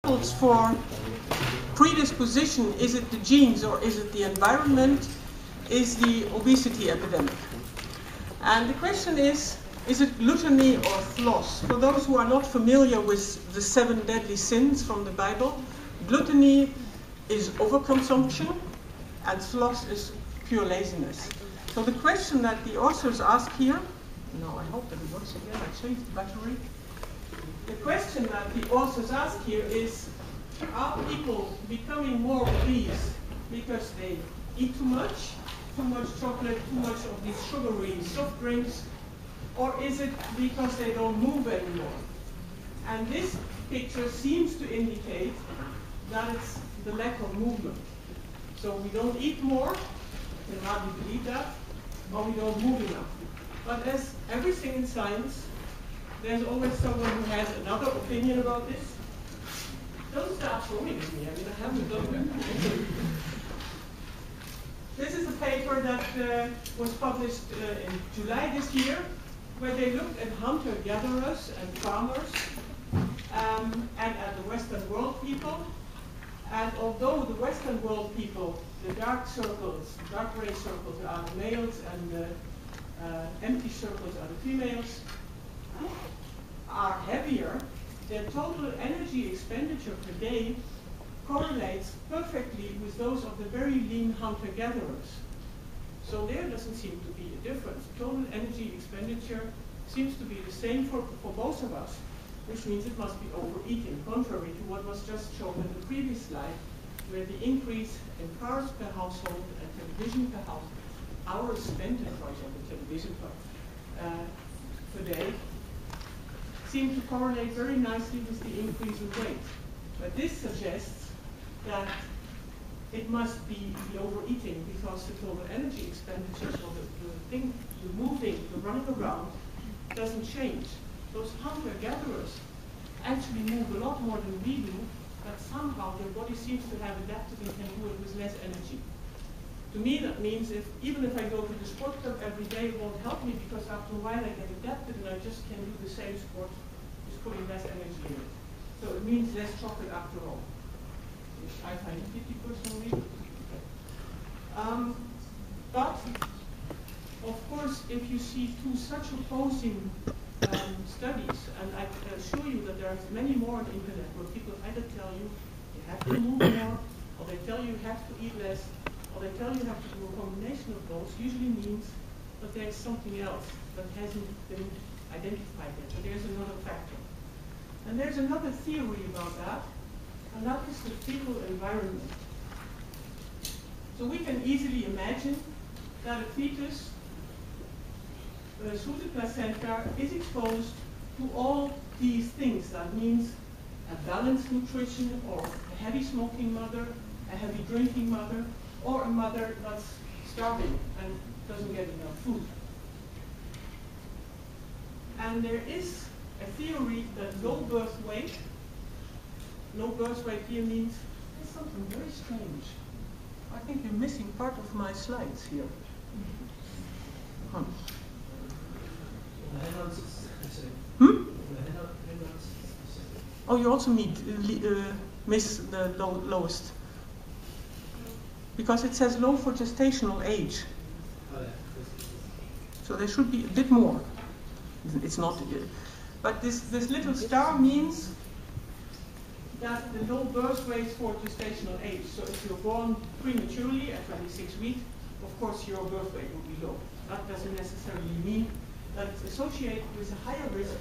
examples for predisposition, is it the genes or is it the environment, is the obesity epidemic. And the question is it gluttony or floss? For those who are not familiar with the 7 deadly sins from the Bible, gluttony is overconsumption and floss is pure laziness. So the question that the authors ask here, I hope that it works again, I changed the battery. The question that the authors ask here is, are people becoming more obese because they eat too much chocolate, too much of these sugary soft drinks, or is it because they don't move anymore? And this picture seems to indicate that it's the lack of movement. So we don't eat more, you can hardly believe that, or we don't move enough. But as everything in science, there's always someone who has another opinion about this. Don't start throwing at me, I haven't done that. This is a paper that was published in July this year, where they looked at hunter-gatherers and farmers and at the Western world people. And although the Western world people, the dark gray circles are the males and the empty circles are the females, are heavier, their total energy expenditure per day correlates perfectly with those of the very lean hunter-gatherers. So there doesn't seem to be a difference. Total energy expenditure seems to be the same for both of us, which means it must be overeating, contrary to what was just shown in the previous slide, where the increase in cars per household and television per household, hours spent in front of the television per day, seem to correlate very nicely with the increase in weight. But this suggests that it must be the overeating, because the total energy expenditure, so the moving, the running around, doesn't change. Those hunter-gatherers actually move a lot more than we do, but somehow their body seems to have adapted and can do it with less energy. To me, that means even if I go to the sport club every day, it won't help me, because after a while I get adapted and I just can do the same sport, just putting less energy in it. So it means less chocolate after all, which I find pity personally. But, of course, if you see two such opposing studies, and I can assure you that there are many more on the internet where people either tell you have to move more, or they tell you have to eat less, or they tell you have to do a combination of those, usually means that there's something else that hasn't been identified yet. So there's another factor. And there's another theory about that, and that is the fetal environment. So we can easily imagine that a fetus through the placenta is exposed to all these things. That means a balanced nutrition, or a heavy smoking mother, a heavy drinking mother, or a mother that's starving and doesn't get enough food. And there is a theory that low birth weight here means there's something very strange. I think you're missing part of my slides here. Huh. Oh, you also miss the lowest. Because it says low for gestational age. So there should be a bit more. It's not, but this little star means that the low birth weight for gestational age. So if you're born prematurely at 26 weeks, of course your birth weight will be low. That doesn't necessarily mean that it's associated with a higher risk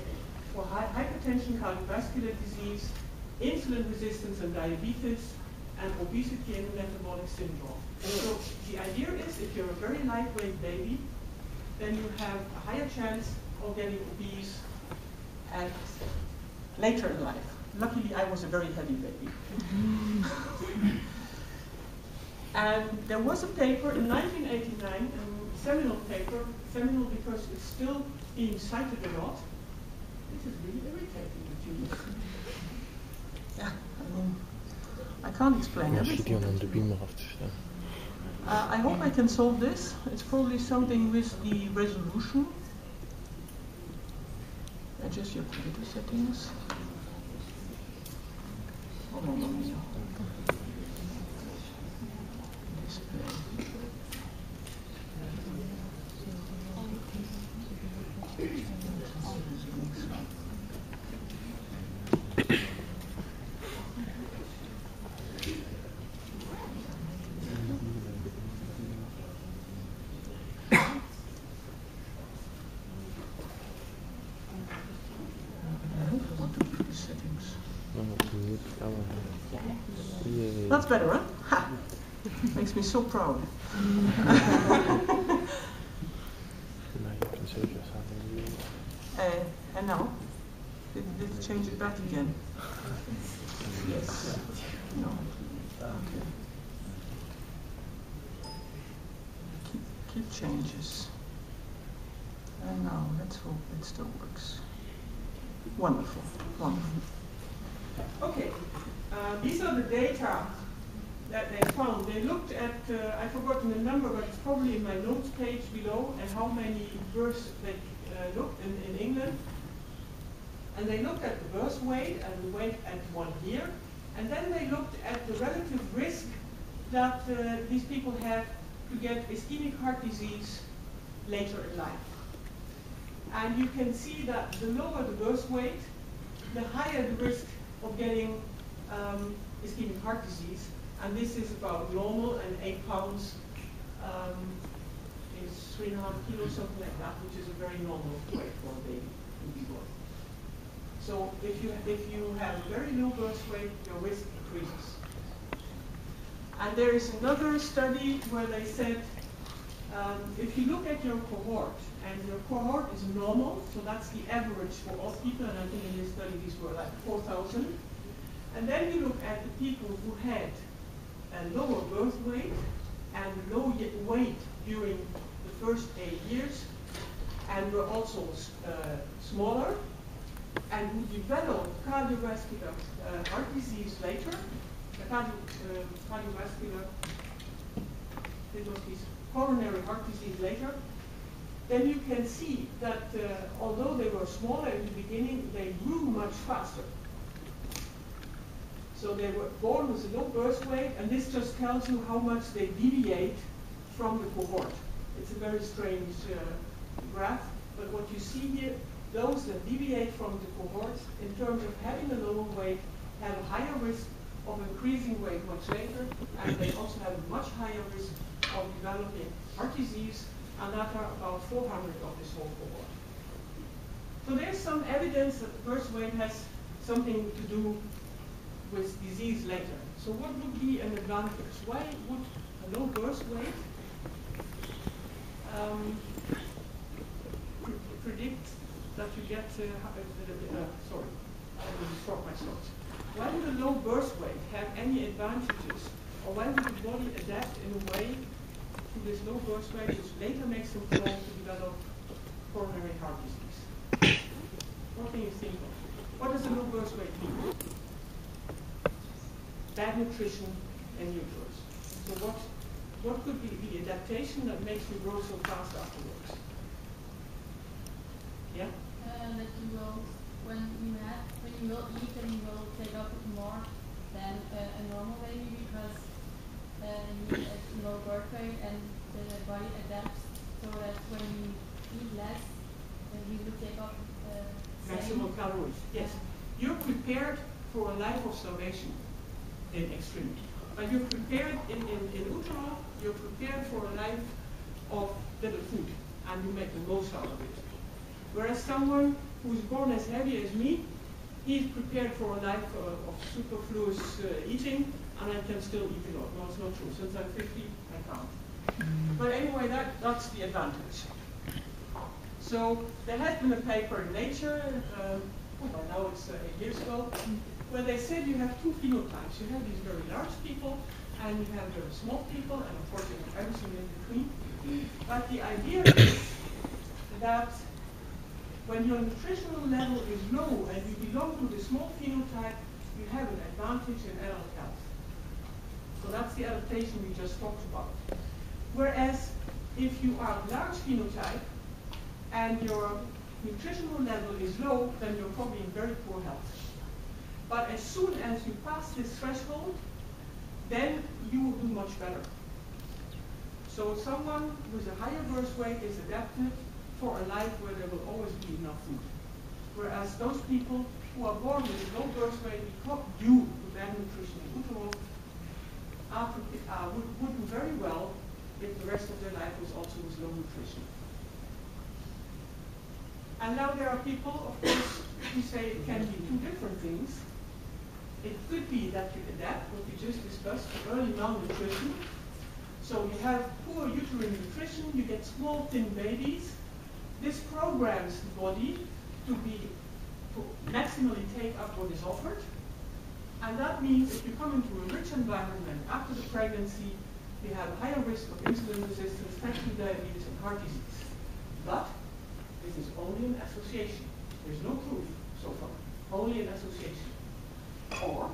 for hypertension, cardiovascular disease, insulin resistance and diabetes, and obesity and metabolic syndrome. So the idea is, if you're a very lightweight baby, then you have a higher chance of getting obese at later in life. Luckily, I was a very heavy baby. And there was a paper in 1989, a seminal paper, seminal because it's still being cited a lot. This is really irritating with you. Yeah, I can't explain everything. I hope I can solve this. It's probably something with the resolution. Adjust your computer settings. Oh, mamma mia. Display. That's better, huh? Ha! Makes me so proud. And now? Did it change it back again? Yes. No. Okay. Keep changes. And now, let's hope it still works. Wonderful. Wonderful. Okay. These are the data that they found. They looked at, I've forgotten the number, but it's probably in my notes page below, and how many births they looked in England. And they looked at the birth weight and the weight at 1 year. And then they looked at the relative risk that these people have to get ischemic heart disease later in life. And you can see that the lower the birth weight, the higher the risk of getting ischemic heart disease. And this is about normal, and 8 pounds is 3.5 kilos, something like that, which is a very normal weight for a baby to be born. So if you have a very low birth weight, your risk increases. And there is another study where they said, if you look at your cohort, and your cohort is normal, so that's the average for all people, and I think in this study these were like 4,000. And then you look at the people who had a lower birth weight and low weight during the first 8 years, and were also smaller, and who developed cardiovascular heart disease later, cardiovascular, it was this coronary heart disease later, then you can see that although they were smaller in the beginning, they grew much faster. So they were born with a low birth weight, and this just tells you how much they deviate from the cohort. It's a very strange graph, but what you see here, those that deviate from the cohorts in terms of having a lower weight have a higher risk of increasing weight much later, and they also have a much higher risk of developing heart disease, and that are about 400 of this whole cohort. So there's some evidence that the birth weight has something to do with disease later. So what would be an advantage? Why would a low birth weight predict that you get, sorry, I will stop my thoughts. Why would a low birth weight have any advantages, or why would the body adapt in a way to this low birth weight which later makes them prone to develop coronary heart disease? What can you think of? What does a low birth weight mean? Bad nutrition and utero. So what could be the adaptation that makes you grow so fast afterwards? Yeah? That you will, when you will eat, and you will take up more than a normal baby, because you have low birth weight and the body adapts so that when you eat less, you will take up maximum calories. Yes. You're prepared for a life of starvation in extremity. But you're prepared in utero, you're prepared for a life of little food, and you make the most out of it. Whereas someone who's born as heavy as me, he's prepared for a life of superfluous eating, and I can still eat a lot. No, it's not true. Since I'm 50, I can't. But anyway, that's the advantage. So there has been a paper in Nature, well, now it's 8 years ago, where they said you have 2 phenotypes. You have these very large people, and you have very small people, and of course you have everything in between. But the idea is that when your nutritional level is low and you belong to the small phenotype, you have an advantage in adult health. So that's the adaptation we just talked about. Whereas if you are large phenotype and your nutritional level is low, then you're probably in very poor health. But as soon as you pass this threshold, then you will do much better. So someone with a higher birth weight is adapted for a life where there will always be enough food. Whereas those people who are born with a low birth weight due to bad nutrition in utero would do very well if the rest of their life was also with low nutrition. And now there are people, of course, who say it can be two different things. It could be that you adapt, what we just discussed, to early malnutrition. So you have poor uterine nutrition, you get small, thin babies. This programs the body to maximally take up what is offered. And that means if you come into a rich environment after the pregnancy, you have a higher risk of insulin resistance, type 2 diabetes, and heart disease. But this is only an association. There's no proof so far, only an association. Or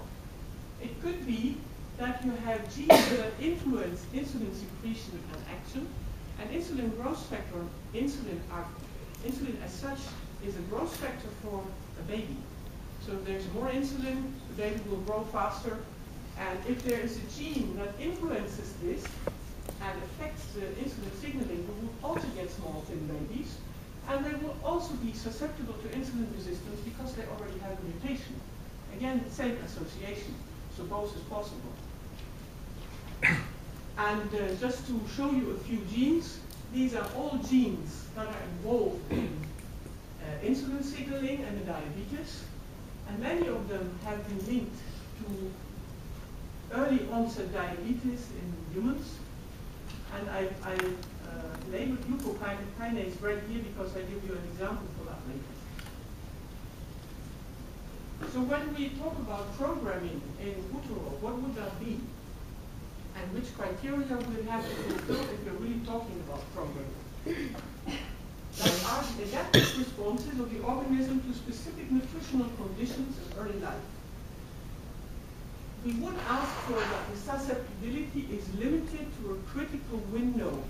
it could be that you have genes that influence insulin secretion and action, and insulin growth factor, insulin as such is a growth factor for a baby. So if there's more insulin, the baby will grow faster, and if there is a gene that influences this and affects the insulin signaling, we will also get small, thin babies, and they will also be susceptible to insulin resistance because they already have a mutation. Again, the same association, so both is possible. And just to show you a few genes, these are all genes that are involved in insulin signaling and the diabetes, and many of them have been linked to early onset diabetes in humans. And I labeled glucokinase right here because I give you an example for that later. So when we talk about programming in utero, what would that be? And which criteria would it have to fulfill if we're really talking about programming? That are the adaptive responses of the organism to specific nutritional conditions in early life. We would ask for that the susceptibility is limited to a critical window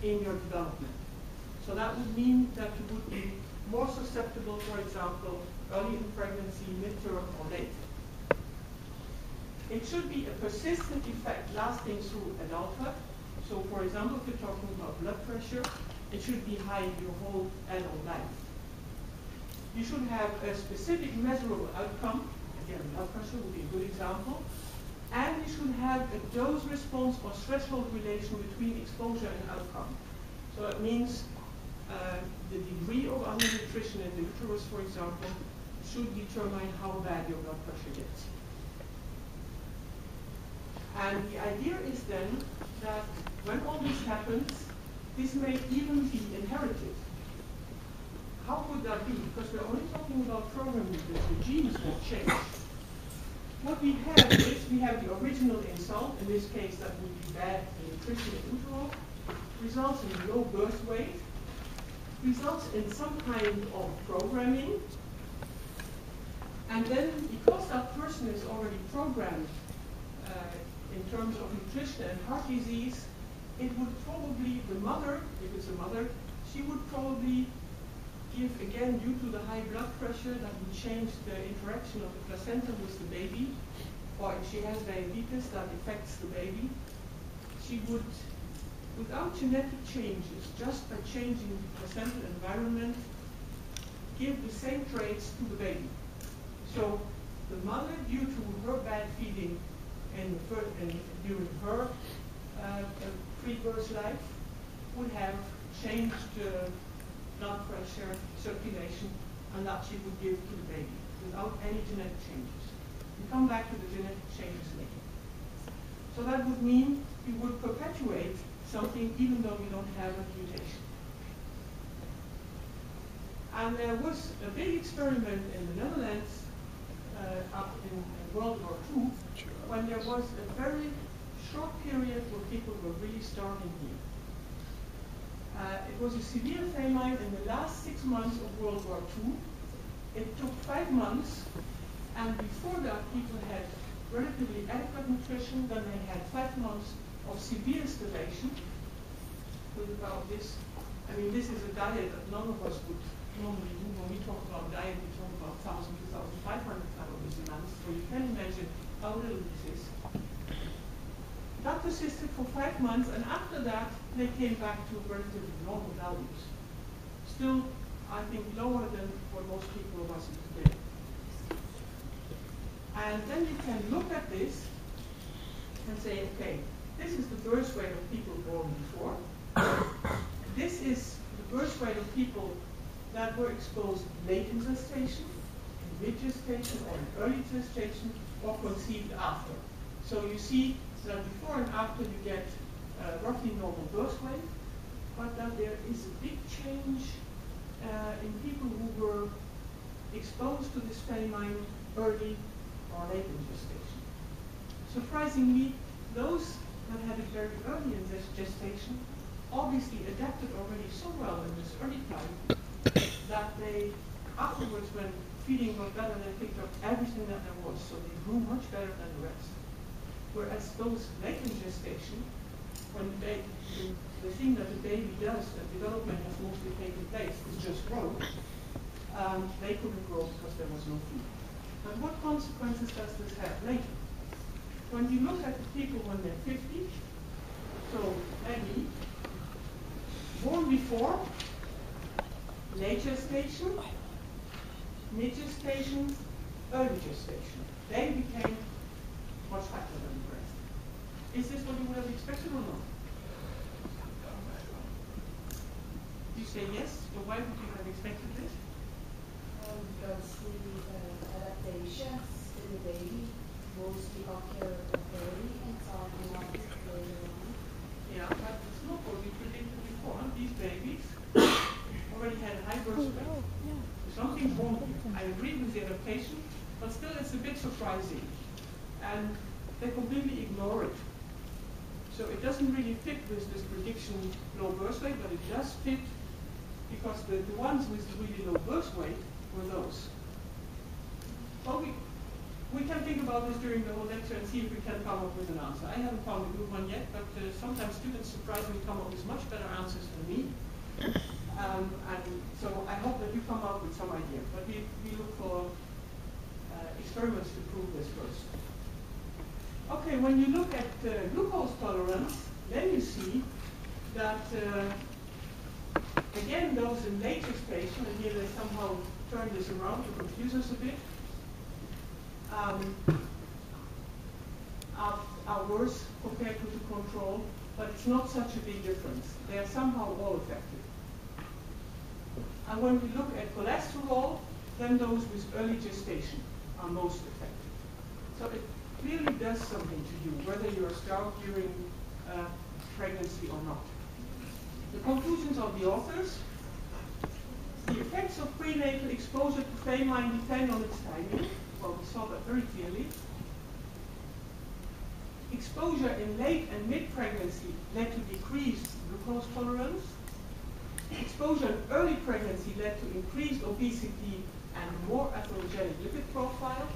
in your development. So that would mean that you would be more susceptible, for example, early in pregnancy, midterm, or late. It should be a persistent effect lasting through adulthood. So for example, if you're talking about blood pressure, it should be high your whole adult life. You should have a specific measurable outcome. Again, blood pressure would be a good example. And you should have a dose response or threshold relation between exposure and outcome. So it means the degree of undernutrition in the uterus, for example, should determine how bad your blood pressure gets. And the idea is then that when all this happens, this may even be inherited. How could that be? Because we're only talking about programming, the genes will change. What we have is, we have the original insult, in this case that would be bad nutrition in utero, results in low birth weight, results in some kind of programming, and then because that person is already programmed in terms of nutrition and heart disease, it would probably, the mother, if it's a mother, she would probably give, again, due to the high blood pressure, that would change the interaction of the placenta with the baby, or if she has diabetes, that affects the baby. She would, without genetic changes, just by changing the placental environment, give the same traits to the baby. So the mother, due to her bad feeding during her pre-birth life, would have changed blood pressure, circulation, and that she would give to the baby without any genetic changes. We come back to the genetic changes later. So that would mean you would perpetuate something even though you don't have a mutation. And there was a big experiment in the Netherlands up in World War II when there was a very short period where people were really starving here. It was a severe famine in the last 6 months of World War II. It took 5 months, and before that people had relatively adequate nutrition. Then they had 5 months of severe starvation with about this. I mean, this is a diet that none of us would normally do. When we talk about diet, we talk about 1,000 to 1,500 calories. these amounts, so you can imagine how little this is. That persisted for 5 months, and after that, they came back to relatively normal values. Still, I think, lower than what most people are watching today. And then you can look at this and say, okay, this is the birth weight of people born before. This is the birth weight of people that were exposed late in gestation, in mid-gestation, or in early gestation, or conceived after. So you see that before and after you get roughly normal birth weight, but that there is a big change in people who were exposed to this famine early or late in gestation. Surprisingly, those that had it very early in this gestation obviously adapted already so well in this early time that they, afterwards, when feeding got better, they picked up everything that there was, so they grew much better than the rest. Whereas those late in gestation, when the thing that the baby does, that development has mostly taken place, is just grow, they couldn't grow because there was no food. But what consequences does this have later? When you look at the people when they're 50, so maybe born before, late gestation, mid-gestation, early gestation, they became much fatter than the rest. Is this what you would have expected or not? You say yes, but why would you have expected this? Because the adaptations in the baby mostly occur early and some not later on. Yeah, but it's not what we predicted before. These babies already had a high birth weight. Something's wrong here. I agree with the adaptation, but still it's a bit surprising. And they completely ignore it. So it doesn't really fit with this prediction low birth weight, but it does fit because the ones with really low birth weight were those. Well, we can think about this during the whole lecture and see if we can come up with an answer. I haven't found a good one yet, but sometimes students surprisingly come up with much better answers than me. And so I hope that you come up with some idea. But we look for experiments to prove this first. Okay, when you look at glucose tolerance, then you see that, again, those in late gestation, and here they somehow turn this around to confuse us a bit, are worse compared to the control, but it's not such a big difference. They are somehow all affected. And when we look at cholesterol, then those with early gestation are most affected. So it clearly does something to you, whether you're starved during pregnancy or not. The conclusions of the authors: the effects of prenatal exposure to famine depend on its timing. Well, we saw that very clearly. Exposure in late and mid-pregnancy led to decreased glucose tolerance. Exposure in early pregnancy led to increased obesity and more atherogenic lipid profile,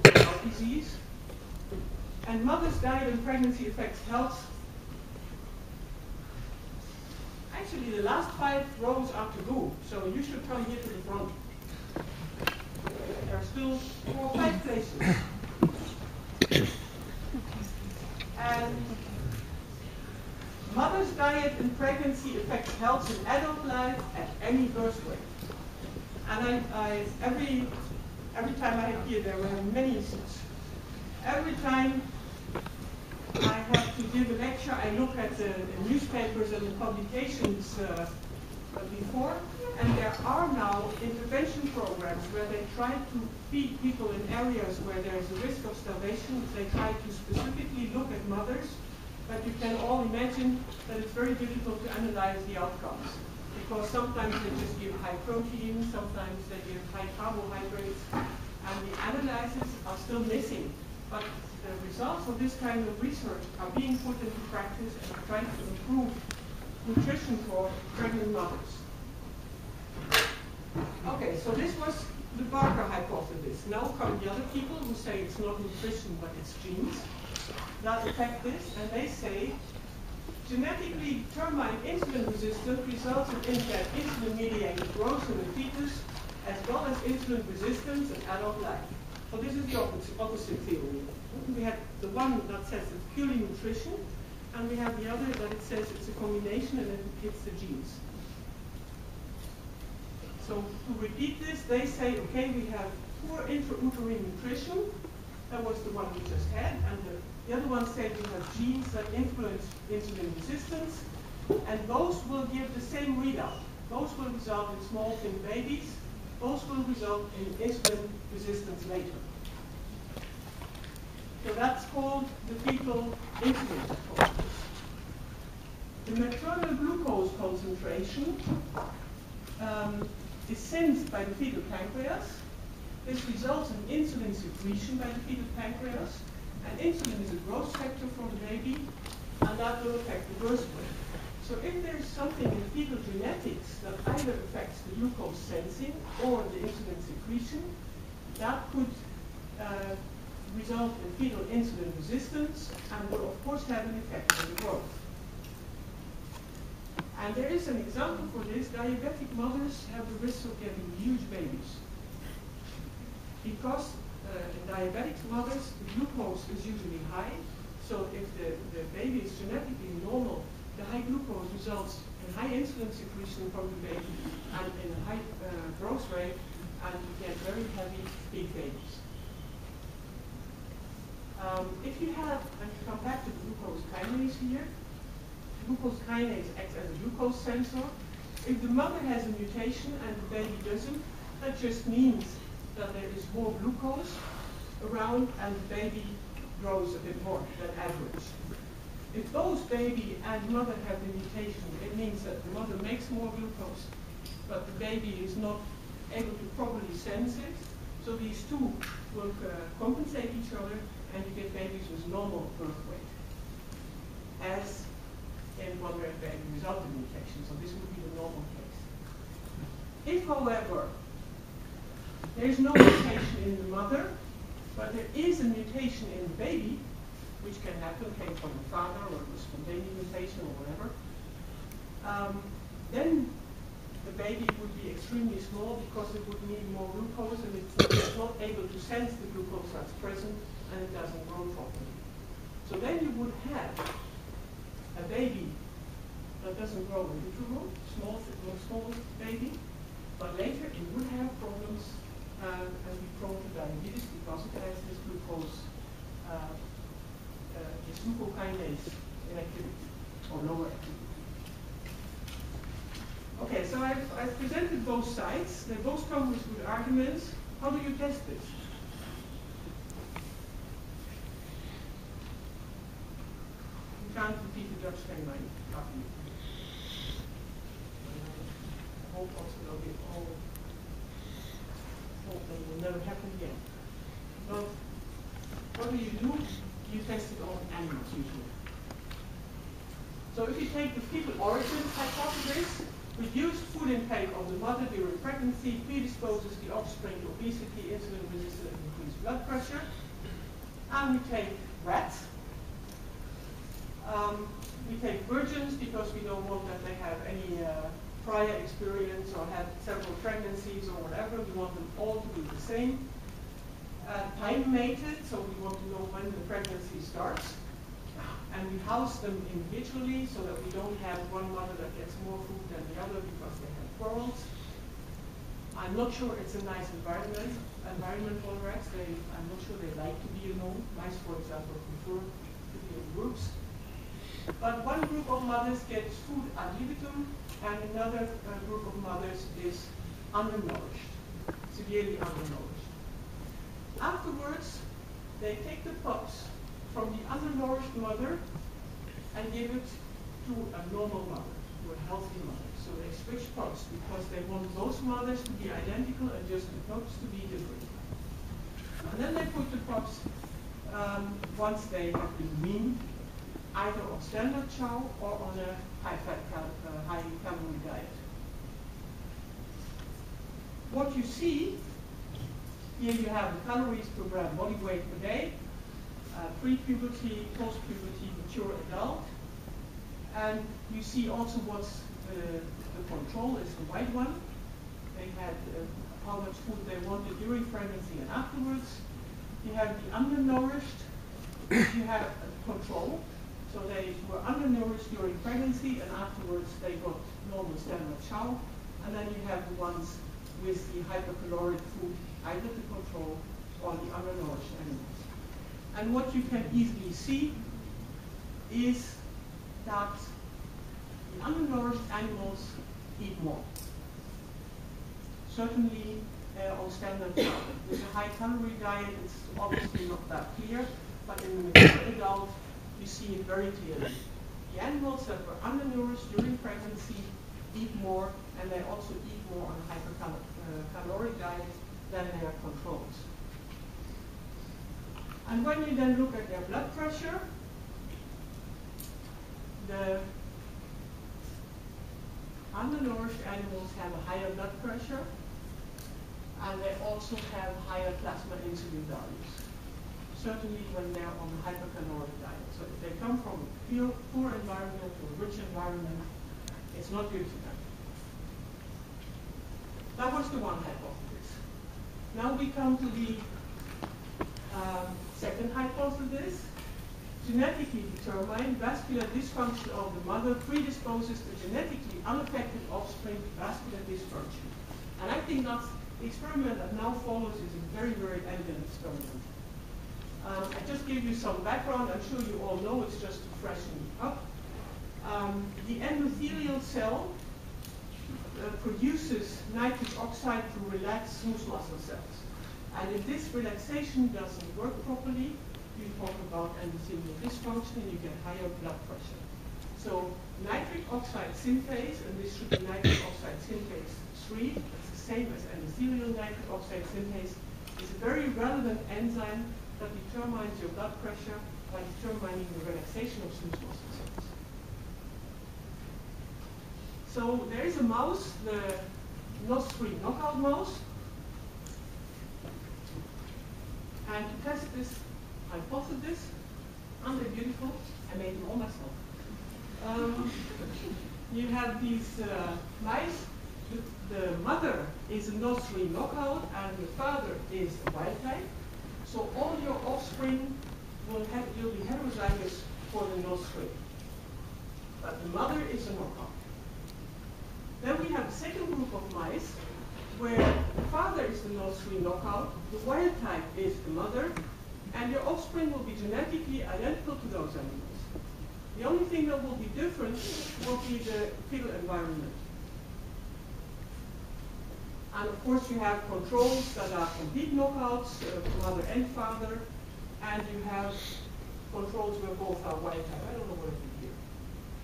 heart disease. And mother's diet and pregnancy affects health. Actually, the last 5 rows are taboo, so you should come here to the front. There are still 4 or 5 places. And mother's diet and pregnancy affects health in adult life at any birth weight. And every time I appear there, we have many issues. Every time I have to give a lecture, I look at the newspapers and the publications before, and there are now intervention programs where they try to feed people in areas where there is a risk of starvation. They try to specifically look at mothers, but you can all imagine that it's very difficult to analyze the outcomes, because sometimes they just give high protein, sometimes they give high carbohydrates, and the analyses are still missing. But the results of this kind of research are being put into practice and trying to improve nutrition for pregnant mothers. Okay, so this was the Barker hypothesis. Now come the other people who say it's not nutrition, but it's genes that affect this, and they say genetically determined insulin resistance results in impaired insulin-mediated growth in the fetus, as well as insulin resistance in adult life. So this is the opposite theory. We have the one that says it's purely nutrition, and we have the other that it says it's a combination and it hits the genes. So to repeat this, they say, okay, we have poor intrauterine nutrition. That was the one we just had. And the other one said we have genes that influence insulin resistance. And those will give the same readout. Those will result in small, thin babies. Those will result in insulin resistance later. So that's called the fetal insulin response. The maternal glucose concentration is sensed by the fetal pancreas. This results in insulin secretion by the fetal pancreas. And insulin is a growth factor for the baby, and that will affect the birth weight. So if there's something in fetal genetics that either affects the glucose sensing or the insulin secretion, that could result in fetal insulin resistance and will of course have an effect on the growth. And there is an example for this. Diabetic mothers have the risk of getting huge babies. Because in diabetic mothers, the glucose is usually high. So if the baby is genetically normal, the high glucose results in high insulin secretion from the baby and in a high growth rate, and you get very heavy, big babies. If you have, and you come back to the glucose kinase here, glucose kinase acts as a glucose sensor. If the mother has a mutation and the baby doesn't, that just means that there is more glucose around and the baby grows a bit more than average. If both baby and mother have the mutation, it means that the mother makes more glucose, but the baby is not able to properly sense it. So these two will compensate each other, and you get babies with normal birth weight, as in one where baby without the mutation. So this would be the normal case. If, however, there is no mutation in the mother, but there is a mutation in the baby, which can happen, came from the father or a spontaneous mutation or whatever, then the baby would be extremely small because it would need more glucose and it's not able to sense the glucose that's present and it doesn't grow properly. So then you would have a baby that doesn't grow in utero, small baby, but later it would have problems and be prone to diabetes because it has this glucose this glucokinase inactivity or lower activity. Okay, so I've presented both sides. They both come with good arguments. How do you test this? You can't repeat the Dutch Famine after you. I hope also they'll be all hope that will never happen again. But what do? You test it on animals usually. So if you take the fetal origin hypothesis, reduced food intake of the mother during pregnancy predisposes the offspring to obesity, insulin resistance, and increased blood pressure. And we take rats. We take virgins because we don't want that they have any prior experience or have several pregnancies or whatever. We want them all to be the same. Time mated, so we want to know when the pregnancy starts. And we house them individually so that we don't have one mother that gets more food than the other because they have quarrels. I'm not sure it's a nice environment for rats. I'm not sure they like to be alone. Mice, for example, prefer to be in groups. But one group of mothers gets food ad libitum, and another group of mothers is undernourished, severely undernourished. Afterwards, they take the pups from the undernourished mother and give it to a normal mother, to a healthy mother. So they switch pups because they want both mothers to be identical and just the pups to be different. And then they put the pups, once they have been weaned, either on standard chow or on a high-fat, high-calorie diet. What you see, here you have the calories per gram body weight per day, pre-puberty, post-puberty, mature adult. And you see also what's the control is the white one. They had how much food they wanted during pregnancy and afterwards. You have the undernourished, you have control. So they were undernourished during pregnancy, and afterwards they got normal standard chow. And then you have the ones with the hypercaloric food, either the control or the undernourished animals. And what you can easily see is that the undernourished animals eat more. Certainly on standard chow. With a high calorie diet, it's obviously not that clear, but in the mature adult, you see it very clearly. The animals that were undernourished during pregnancy eat more, and they also eat more on a hypercaloric diet than their controls. And when you then look at their blood pressure, the undernourished animals have a higher blood pressure, and they also have higher plasma insulin values, certainly when they're on a hypercaloric diet. So if they come from a poor environment or a rich environment, it's not good for them. That was the one hypothesis. Now we come to the second hypothesis. Genetically determined vascular dysfunction of the mother predisposes the genetically unaffected offspring to vascular dysfunction. And I think that's the experiment that now follows is a very, very elegant experiment. I just gave you some background. I'm sure you all know, it's just to freshen you up. The endothelial cell produces nitric oxide to relax smooth muscle cells. And if this relaxation doesn't work properly, you talk about endothelial dysfunction and you get higher blood pressure. So nitric oxide synthase, and this should be nitric oxide synthase 3, that's the same as endothelial nitric oxide synthase, is a very relevant enzyme that determines your blood pressure by determining the relaxation of smooth muscle cells. So there is a mouse, the NOS3 knockout mouse, and to test this hypothesis, aren't they beautiful? I made them all myself. You have these mice. The mother is a NOS3 knockout, and the father is a wild type. So all your offspring will be heterozygous for the NOS3. But the mother is a knockout. Then we have a second group of mice where the father is the NOS3 knockout, the wild type is the mother, and your offspring will be genetically identical to those animals. The only thing that will be different will be the fetal environment. And of course you have controls that are complete knockouts, mother and father, and you have controls where both are wild type. I don't know what it is here.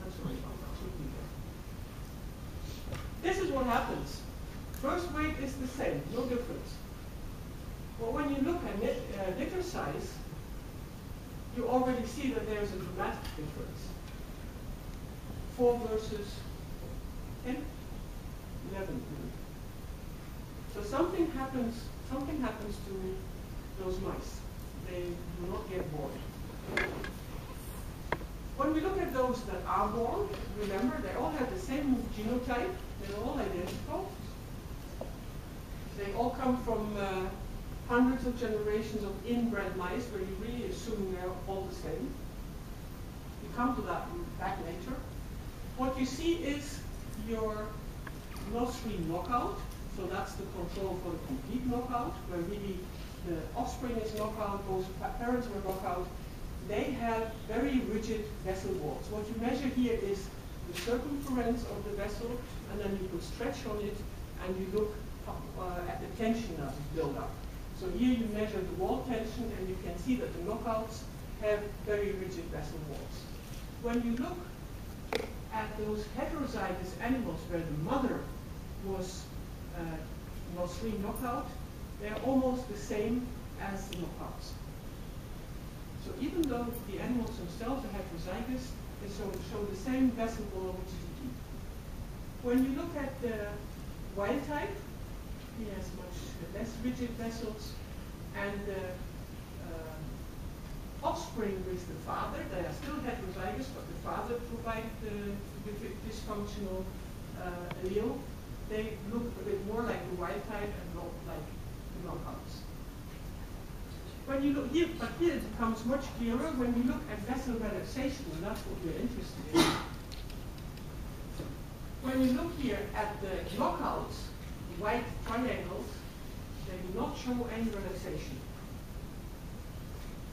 I'm sorry about that. Should be there. This is what happens. Birth weight is the same, no difference. But when you look at litter size, you already see that there's a dramatic difference. 4 versus 10, 11. So something happens to those mice. They do not get born. When we look at those that are born, remember they all have the same genotype. They're all identical. They all come from hundreds of generations of inbred mice where you really assume they're all the same. We come to that back later. What you see is your NOS3 knockout. So that's the control for the complete knockout, where really the offspring is knockout, both parents were knockout. They have very rigid vessel walls. What you measure here is the circumference of the vessel, and then you put stretch on it, and you look at the tension that is built up. So here you measure the wall tension, and you can see that the knockouts have very rigid vessel walls. When you look at those heterozygous animals where the mother was NOS3 knockout, they're almost the same as the knockouts. So even though the animals themselves are heterozygous, they show the same vessel wall rigidity. When you look at the wild type, he has much less rigid vessels, and the offspring with the father, they are still heterozygous, but the father provides the dysfunctional allele. They look a bit more like the wild type and not like the knockouts. when you look here, but here it becomes much clearer when you look at vessel relaxation, and that's what we're interested in. When you look here at the knockouts, the white triangles, they do not show any relaxation.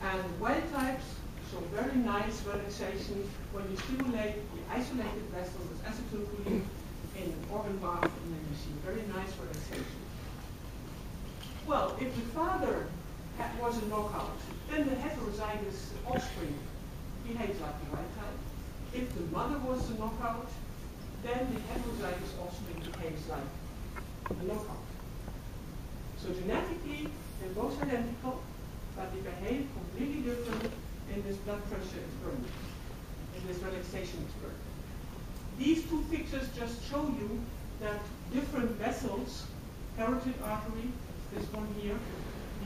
And wild types show very nice relaxation when you stimulate the isolated vessel with acetylcholine in an organ bath, and then you see very nice relaxation. Well, if the father was a knockout, then the heterozygous offspring behaves like the wild type. If the mother was a knockout, then the heterozygous offspring behaves like a knockout. So genetically, they're both identical, but they behave completely different in this blood pressure experiment, in this relaxation experiment. These two pictures just show you that different vessels, carotid artery, this one here,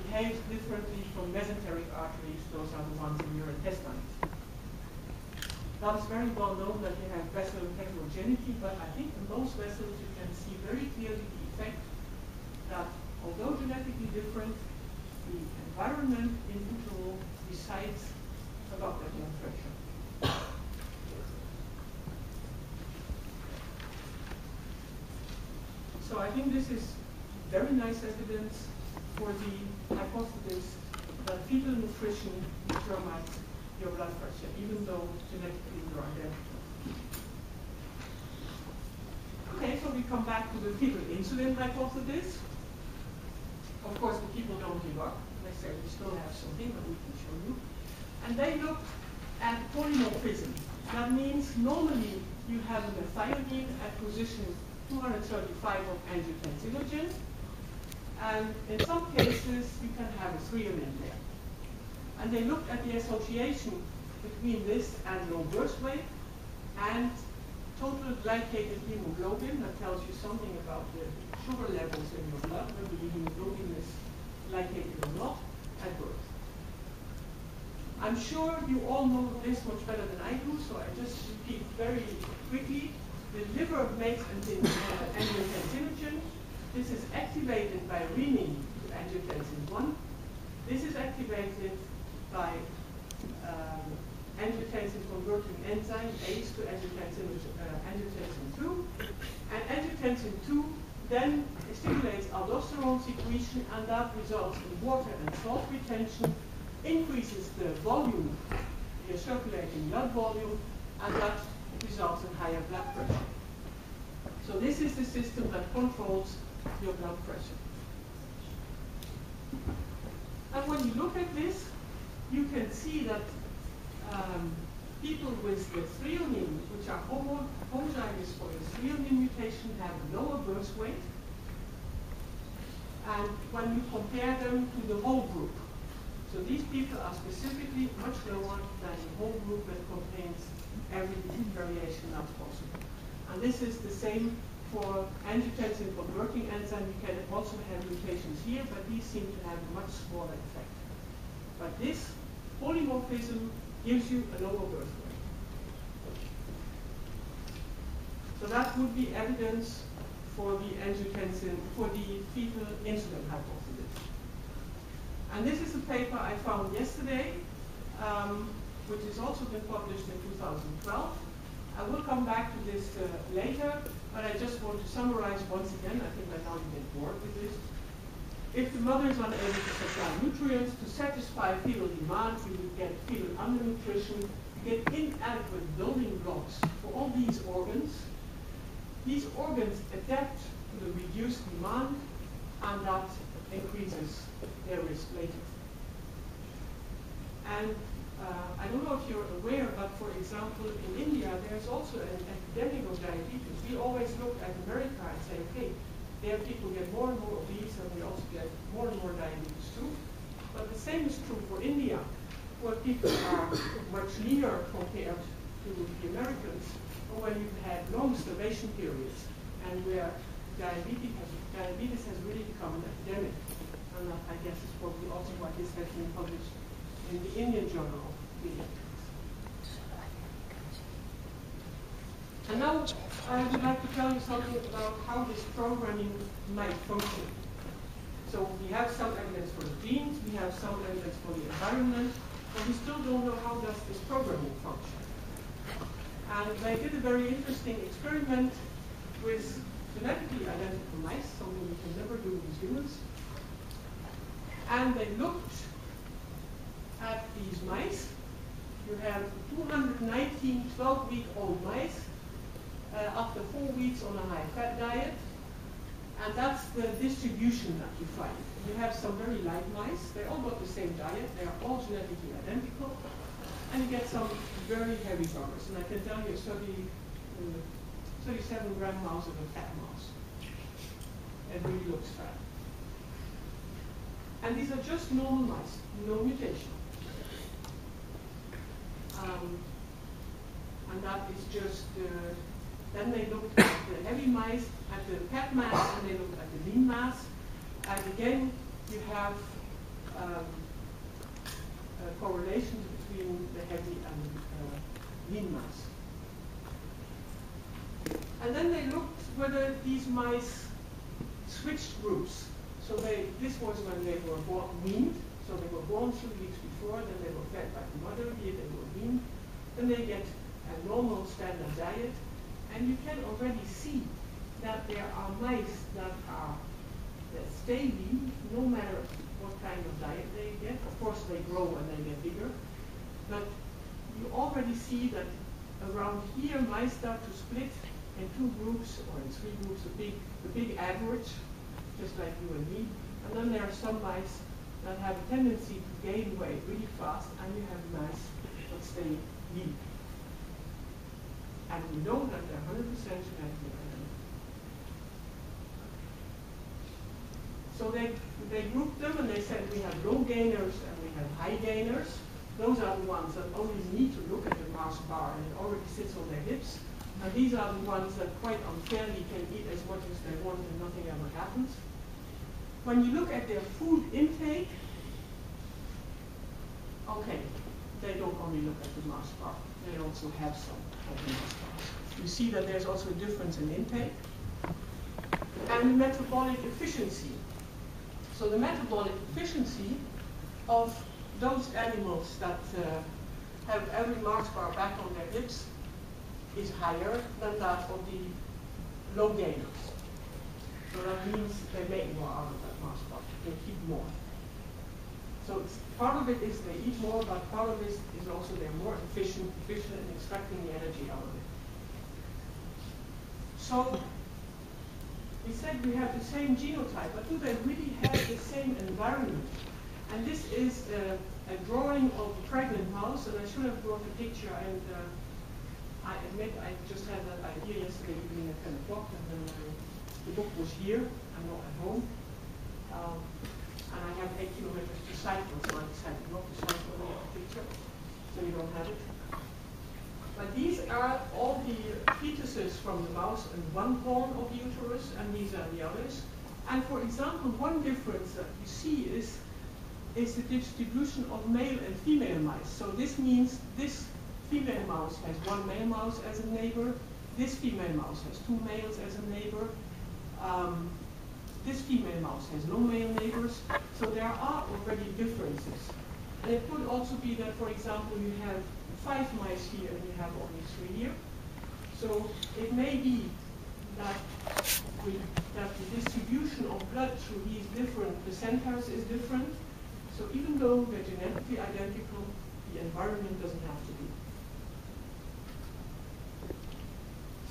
behaves differently from mesenteric arteries. Those are the ones in your intestines. Now it's very well known that you have vessel heterogeneity, but I think in most vessels you can see very clearly the effect that although genetically different, the environment in utero decides about that blood pressure. So I think this is very nice evidence for the hypothesis that fetal nutrition determines your blood pressure, even though genetically you're identical. Okay, so we come back to the fetal insulin hypothesis. Of course, the people don't give up. They say we still have something, but we can show you. And they look at polymorphism. That means normally you have a methionine at position 235 of angiotensinogen. And in some cases, you can have a threonine there. And they looked at the association between this and low birth weight and total glycated hemoglobin. That tells you something about the sugar levels in your blood, whether the hemoglobin is glycated or not at birth. I'm sure you all know this much better than I do, so I just repeat very quickly. The liver makes angiotensinogen. This is activated by Renin-Angiotensin 1. This is activated by angiotensin converting enzyme ACE to angiotensin 2. And angiotensin 2 then stimulates aldosterone secretion, and that results in water and salt retention, increases the volume, the circulating blood volume, and that results in higher blood pressure. So this is the system that controls your blood pressure. And when you look at this, you can see that people with the threonine, which are homozygous for the threonine mutation, have a lower birth weight. And when you compare them to the whole group, so these people are specifically much lower than the whole group that contains every variation that's possible. And this is the same for angiotensin converting enzyme. You can also have mutations here, but these seem to have a much smaller effect. But this polymorphism gives you a lower birth weight. So that would be evidence for the angiotensin, for the fetal insulin hypothesis. And this is a paper I found yesterday, which has also been published in 2012. I will come back to this later, but I just want to summarize once again. I think I now you get bored with this. If the mother is unable to supply nutrients to satisfy fetal demand, you would get fetal undernutrition, you get inadequate building blocks for all these organs. These organs adapt to the reduced demand, and that increases their risk later. And I don't know if you're aware, but for example, in India, there's also an epidemic of diabetes. We always look at America and say, okay, there people get more and more obese, and we also get more and more diabetes too. But the same is true for India, where people are much leaner compared to the Americans, or when you've had long starvation periods, and where diabetes has really become an epidemic. And that, I guess, is probably also why this has been published in the Indian Journal of Pediatrics. And now I would like to tell you something about how this programming might function. So we have some evidence for the genes, we have some evidence for the environment, but we still don't know how does this programming function. And they did a very interesting experiment with genetically identical mice, something we can never do with humans. And they looked at these mice. You have 219 12-week-old mice after 4 weeks on a high-fat diet. And that's the distribution that you find. You have some very light mice. They all got the same diet. They are all genetically identical. And you get some very heavy buggers. And I can tell you 37-gram mouse of a fat mouse. It really looks fat. And these are just normal mice, no mutation. And that is just, then they looked at the heavy mice, at the fat mass, and they looked at the lean mass. And again, you have correlations between the heavy and lean mass. And then they looked whether these mice switched groups. So this was when they were weaned. So they were born 2 weeks before, then they were fed by the mother, here they were weaned. Then they get a normal standard diet. And you can already see that there are mice that stay lean, no matter what kind of diet they get. Of course, they grow and they get bigger. But you already see that around here, mice start to split in 2 groups or in 3 groups, the big average, just like you and me. And then there are some mice that have a tendency to gain weight really fast, and you have mice that stay lean. And we know that they're 100% genetically identical. So they grouped them and they said we have low gainers and we have high gainers. Those are the ones that only need to look at the Mars bar and it already sits on their hips. And these are the ones that quite unfairly can eat as much as they want and nothing ever happens. When you look at their food intake, okay, they don't only look at the Mars bar, they also have some of the Mars bar. You see that there's also a difference in intake. And metabolic efficiency. So the metabolic efficiency of those animals that have every Mars bar back on their hips is higher than that of the low gainers. So that means they make more out of that Mars bar. They keep more. So part of it is they eat more, but part of it is also they're more efficient in extracting the energy out of it. So we said we have the same genotype, but do they really have the same environment? And this is a drawing of a pregnant mouse, and I should have brought a picture, and I admit I just had that idea yesterday evening at 10 o'clock, and then the book was here, I'm not at home. And I have 8 kilometers to cycle, so I decided not to cycle and get the picture, so you don't have it. But these are all the fetuses from the mouse and one horn of the uterus, and these are the others. And for example, one difference that you see is the distribution of male and female mice. So this means this female mouse has one male mouse as a neighbor, this female mouse has 2 males as a neighbor, this female mouse has no male neighbors, so there are already differences. And it could also be that, for example, you have 5 mice here and you have only 3 here. So it may be that the distribution of blood through these different placentas is different. So even though they're genetically identical, the environment doesn't have to be.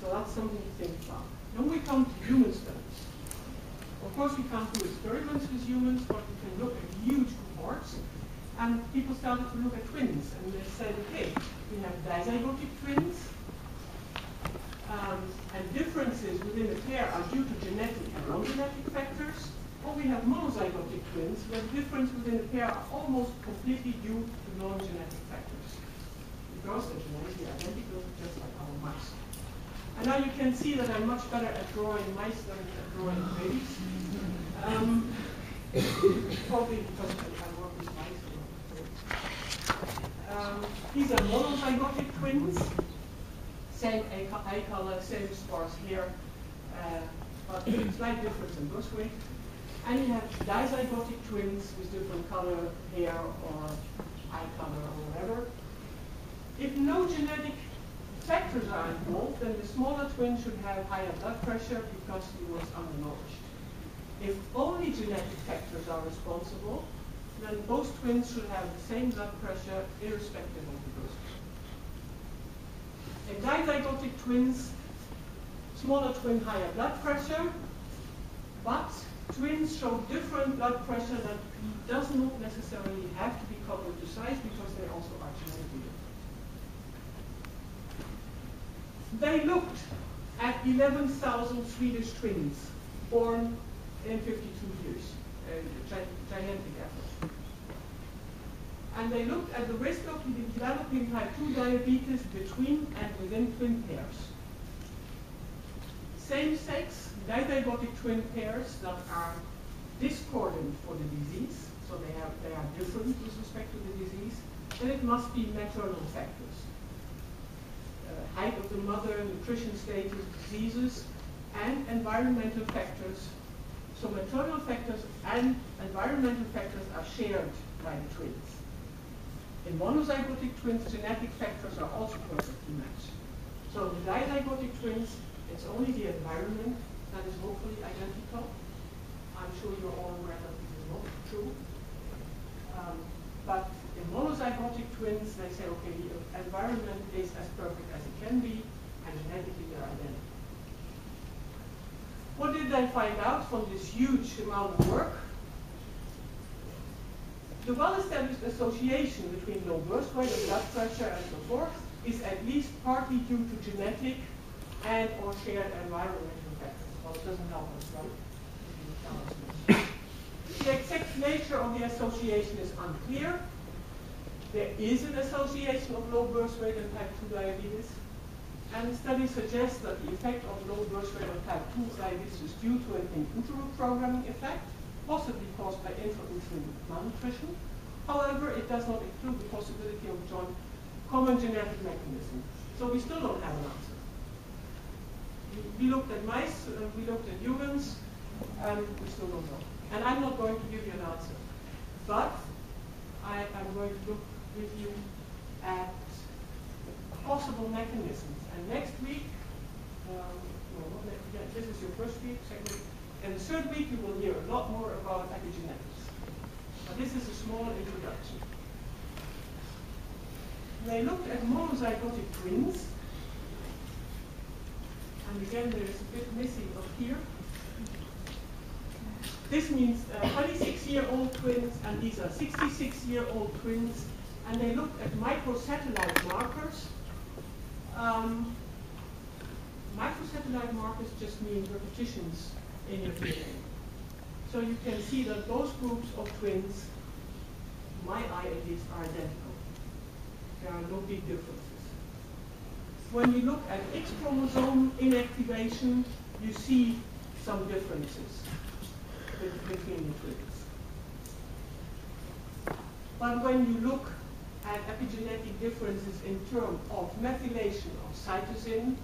So that's something to think about. Then we come to human studies. Of course, we can't do experiments with humans, but we can look at huge cohorts. And people started to look at twins, and they said, okay, we have dizygotic twins, and differences within a pair are due to genetic and non-genetic factors, or we have monozygotic twins, where the difference within a pair are almost completely due to non-genetic factors, because they're genetically identical, just like our mice. And now you can see that I'm much better at drawing mice than at drawing babies. Probably because I work with mice. These are monozygotic twins. Same eye color, same sparse hair, but slight difference in birth weight. And you have dizygotic twins with different color, hair, or eye color, or whatever. If no genetic factors are involved, then the smaller twin should have higher blood pressure because he was undernourished. If only genetic factors are responsible, then both twins should have the same blood pressure irrespective of the birth weight. In dizygotic twins, smaller twin higher blood pressure, but twins show different blood pressure that does not necessarily have to be coupled to size because they also are genetically different. They looked at 11,000 Swedish twins born in 52 years, gigantic effort. And they looked at the risk of developing type 2 diabetes between and within twin pairs. Same-sex dizygotic twin pairs that are discordant for the disease, so they are different with respect to the disease, then it must be maternal factors. Height of the mother, nutrition status, diseases, and environmental factors. So maternal factors and environmental factors are shared by the twins. In monozygotic twins, genetic factors are also perfectly matched. So in the dizygotic twins, it's only the environment that is hopefully identical. I'm sure you're all aware that this is not true. But in monozygotic twins, they say, okay, the environment is as perfect as it can be, and genetically they're identical. What did they find out from this huge amount of work? The well-established association between low birth weight and blood pressure and so forth is at least partly due to genetic and or shared environmental factors. Well, it doesn't help us, right? The exact nature of the association is unclear. There is an association of low birth weight and type 2 diabetes. And studies suggest that the effect of low birth weight on type 2 diabetes is due to an in utero programming effect, possibly caused by intrauterine malnutrition. However, it does not include the possibility of a common genetic mechanism. So we still don't have an answer. We looked at mice, we looked at humans, and we still don't know. And I'm not going to give you an answer. But I am going to look with you at possible mechanisms. And next week, this is your first week, second week, and the third week you will hear a lot more about epigenetics. But this is a small introduction. They looked at monozygotic twins, and again there is a bit missing up here. This means 26-year-old twins, and these are 66-year-old twins, and they looked at microsatellite markers. Microsatellite markers just mean repetitions in your DNA. So you can see that both groups of twins, my eye at least, are identical. There are no big differences. When you look at X chromosome inactivation, you see some differences between the twins. But when you look at epigenetic differences in terms of methylation of cytosine,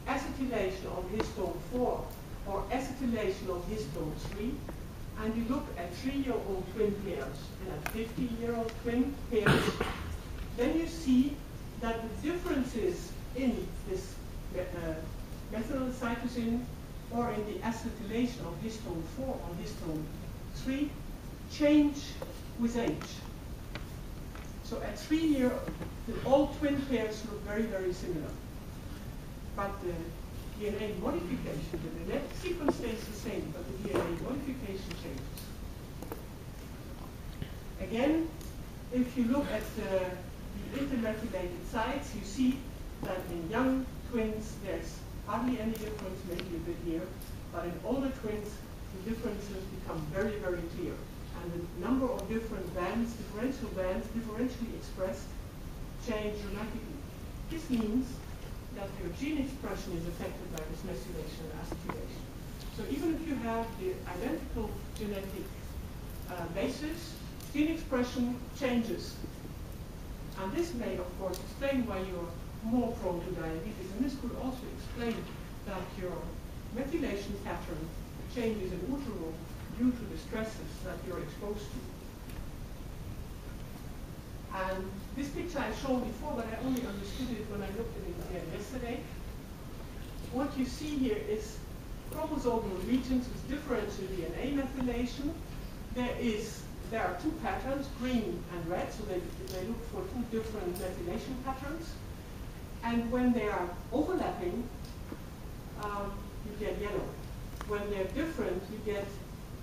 acetylation of histone 4, or acetylation of histone 3, and you look at 3-year-old twin pairs and at 50-year-old twin pairs, then you see that the differences in this methyl cytosine or in the acetylation of histone 4 or histone 3 change with age. So at 3 years, all twin pairs look very, very similar. But the DNA modification, the genetic sequence stays the same, but the DNA modification changes. Again, if you look at the intermethylated sites, you see that in young twins there's hardly any difference, maybe a bit here, but in older twins the differences become very, very clear. And the number of different bands, differentially expressed, change dramatically. This means that your gene expression is affected by this methylation and acetylation. So even if you have the identical genetic basis, gene expression changes. And this may, of course, explain why you're more prone to diabetes. And this could also explain that your methylation pattern changes in utero due to the stresses that you're exposed to. And this picture I've shown before, but I only understood it when I looked at it again yesterday. What you see here is chromosomal regions with differential DNA methylation. There are two patterns, green and red, so they look for two different methylation patterns. And when they are overlapping, you get yellow. When they're different, you get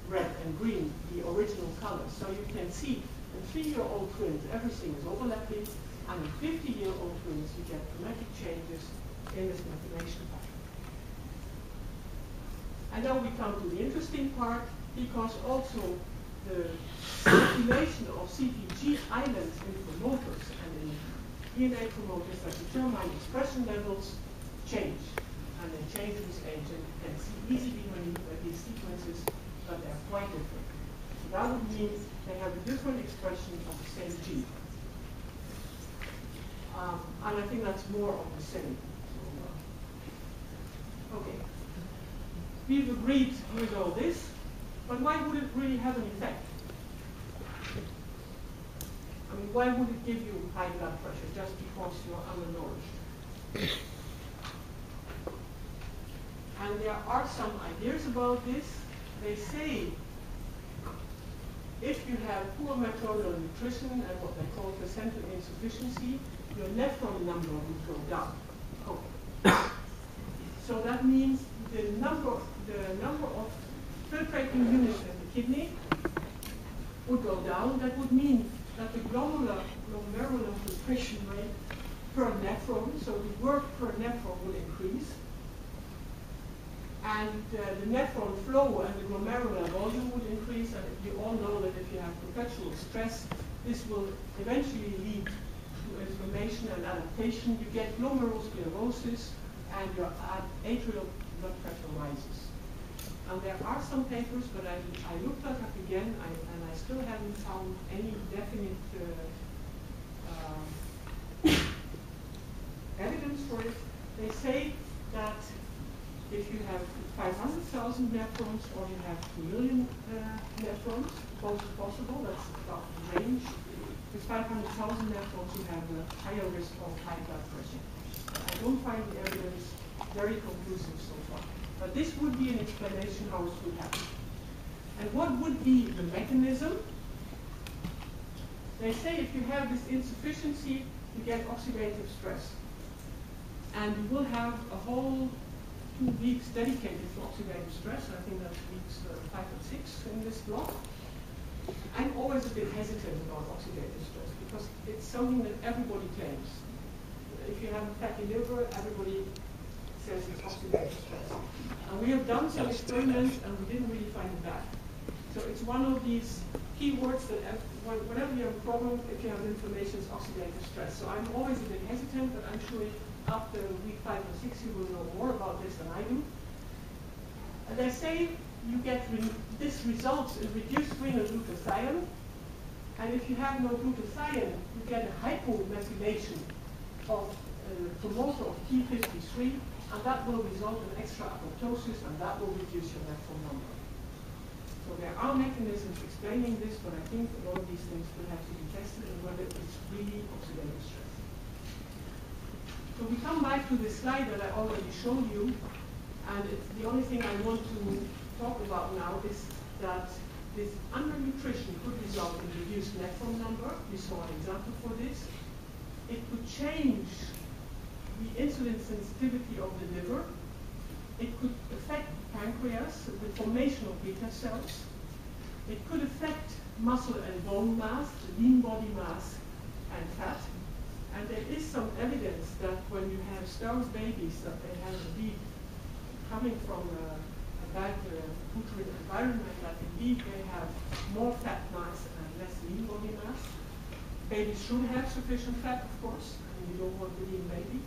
red and green, the original colors. So you can see in 3-year-old twins, everything is overlapping, and in 50-year-old twins, you get dramatic changes in this methylation pattern. And now we come to the interesting part, because also the circulation of CPG islands in promoters and in DNA promoters that determine expression levels change. And they change with age. And you can see easily when you look at these sequences that they're quite different. So that would mean they have a different expression of the same gene. And I think that's more of the same. So, okay. We've agreed with all this, but why would it really have an effect? I mean, why would it give you high blood pressure just because you're undernourished? And there are some ideas about this. They say if you have poor maternal nutrition and what they call placental insufficiency, your nephron number would go down. Okay. So that means the number of filtrating units in the kidney would go down. That would mean that the glomerular filtration rate per nephron, so the work per nephron will increase. And the nephron flow and the glomerular volume would increase, and you all know that if you have perpetual stress, this will eventually lead to inflammation and adaptation. You get glomerulosclerosis, and your atrial blood pressure rises. And there are some papers, but I looked that up again, and I still haven't found any definite evidence for it. They say that if you have 500,000 nephrons or you have 2 million nephrons, both possible, that's about the range. With 500,000 nephrons, you have a higher risk of high blood pressure. I don't find the evidence very conclusive so far. But this would be an explanation how it would happen. And what would be the mechanism? They say if you have this insufficiency, you get oxidative stress. And you will have a whole 2 weeks dedicated to oxidative stress. I think that's weeks 5 and 6 in this block. I'm always a bit hesitant about oxidative stress because it's something that everybody claims. If you have a fatty liver, everybody says it's oxidative stress. And we have done some experiments and we didn't really find it bad. So it's one of these keywords that whenever you have a problem, if you have inflammation, it's oxidative stress. So I'm always a bit hesitant, but I'm sure after week 5 or 6 you will know more about this than I do. And they say you get this results in reduced renal glutathione. And if you have no glutathione, you get a hypomethylation of promoter of P53, and that will result in extra apoptosis, and that will reduce your nephron number. So there are mechanisms explaining this, but I think a lot of these things will have to be tested and whether it's really oxidative stress. So we come back to this slide that I already showed you, and the only thing I want to talk about now is that this undernutrition could result in reduced nephron number. We saw an example for this. It could change the insulin sensitivity of the liver. It could affect the pancreas, the formation of beta cells. It could affect muscle and bone mass, the lean body mass, and fat. And there is some evidence that when you have starved babies, that they have indeed, coming from a bad uterine environment, that indeed they have more fat mass and less lean body mass. Babies should have sufficient fat, of course. I mean, you don't want a lean baby.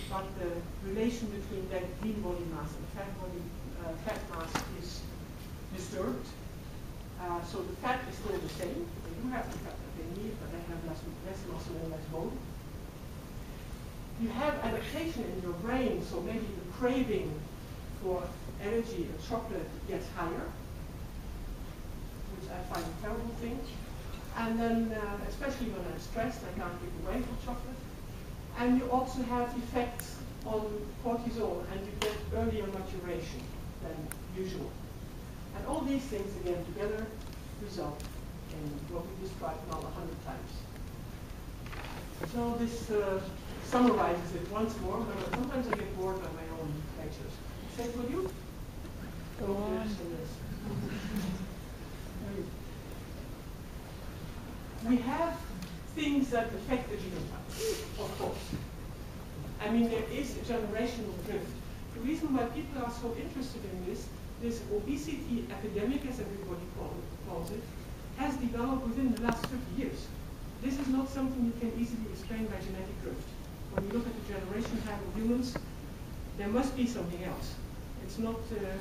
But the relation between that lean body mass and fat mass is disturbed. So the fat is still the same. They do have the fat that they need, but they have less muscle and less bone. You have adaptation in your brain, so maybe the craving for energy and chocolate gets higher. which I find a terrible thing. And then, especially when I'm stressed, I can't give away hot chocolate. And you also have effects on cortisol, and you get earlier maturation than usual. And all these things, again, together result in what we described now 100 times. So this summarizes it once more, but sometimes I get bored by my own lectures. Same for you? Go on. We have things that affect the genotype, of course. I mean, there is a generational drift. The reason why people are so interested in this obesity epidemic, as everybody calls it, has developed within the last 50 years. This is not something you can easily explain by genetic drift. When you look at the generation time of humans, there must be something else. It's not that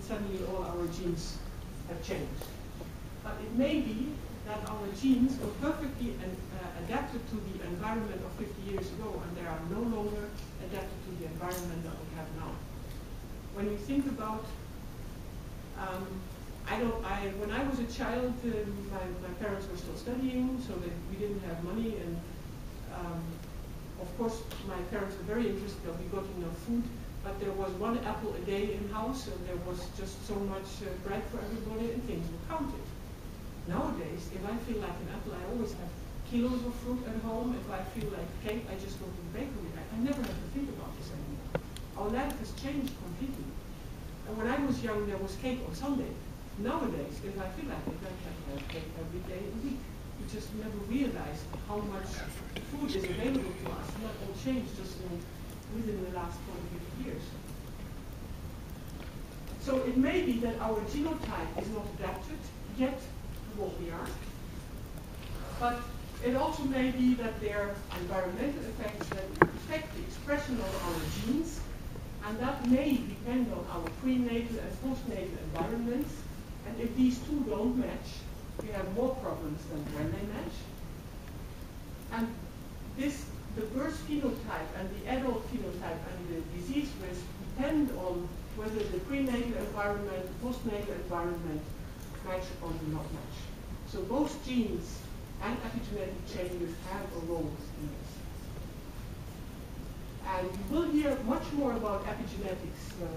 suddenly all our genes have changed. But it may be that our genes were perfectly adapted to the environment of 50 years ago, and they are no longer adapted to the environment that we have now. When you think about, when I was a child, my parents were still studying, so we didn't have money, and of course my parents were very interested that we got enough food, but there was 1 apple a day in house, and there was just so much bread for everybody, and things were counted. Nowadays, if I feel like an apple, I always have kilos of fruit at home. If I feel like cake, I just go to the bakery. I never have to think about this anymore. Our life has changed completely. And when I was young, there was cake on Sunday. Nowadays, if I feel like it, I can have cake every day a week. We just never realized how much food is available to us. And that all changed just within the last 40, 50 years. So it may be that our genotype is not adapted yet what we are. But it also may be that there are environmental effects that affect the expression of our genes, and that may depend on our prenatal and postnatal environments. And if these two don't match, we have more problems than when they match. And the birth phenotype and the adult phenotype and the disease risk depend on whether the prenatal environment, the postnatal environment match or do not match. So both genes and epigenetic changes have a role in this. And you will hear much more about epigenetics the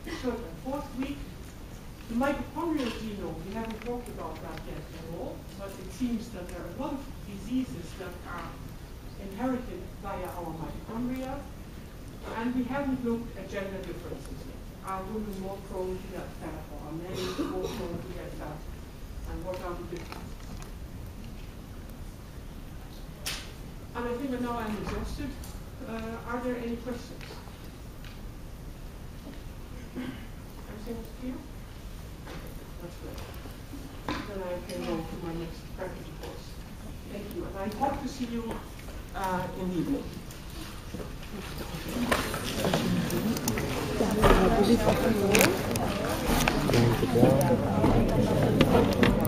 3rd and 4th week. The mitochondrial genome, we haven't talked about that yet at all, but it seems that there are a lot of diseases that are inherited via our mitochondria, and we haven't looked at gender differences yet. Are women more prone to get fat, or are men more prone to get fat? And what are the differences? And I think that now I'm exhausted. Are there any questions? Everything is clear? That's good. Then I can go to my next practical course. Thank you. And I hope to see you in the evening. Dank je wel.